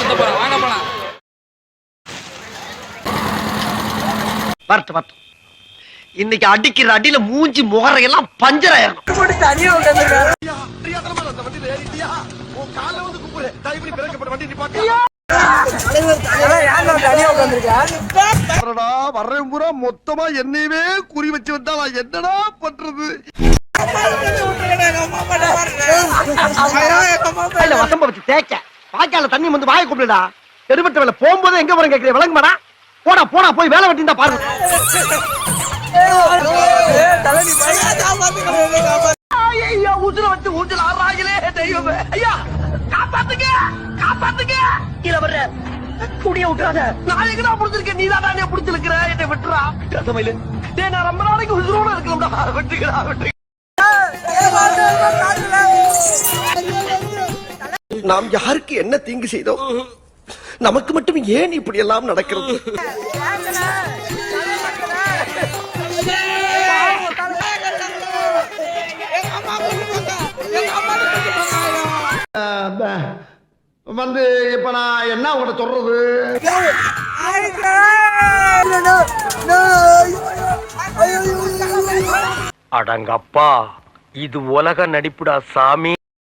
வாங்க போலாம். வரட்டு வரட்டு. இன்னைக்கு அடிக்கிற அடியில மூஞ்சி முகரையெல்லாம் பஞ்சர் ஆயிரும். தனியா உட்கார்ந்திருக்காரு. வர்றேன் பூரா மொத்தமா என்னையவே குறி வச்சு வந்தா நான் என்னடா பண்றது? வசம்ப வச்சு தேய்க்க வாய்க்கால தண்ணி வந்து வாயை கூப்பிடுடா. எடுபட்ட வேலை போகும்போது எங்க போறேன் கேட்கிறேன், விளங்குமாடா? போடா போடா போய் வேலை வெட்டி தான் பாருங்க. ஊத்துல வச்சு ஊஞ்சல் ஆறாங்களே தெய்வமே. ஐயா காப்பாத்துங்க காப்பாத்துங்க. கீழே வர்ற குடிய விட்டுறாத. நான் எங்கடா புடிச்சிருக்கேன், நீதான் புடிச்சிருக்கிற. என்னை விட்டுறா கசமையில. நான் ரொம்ப நாளைக்கு உசுரோட இருக்கலாம்டா. வெட்டுக்கிறா வெட்டு. நாம் யாருக்கு என்ன தீங்கு செய்தோம்? நமக்கு மட்டும் ஏன் இப்படி எல்லாம் நடக்கிறது? வந்து இப்ப நான் என்ன உங்கள்கிட்ட சொல்றது? அடங்கப்பா, இது உலக நடிப்புடா சாமி.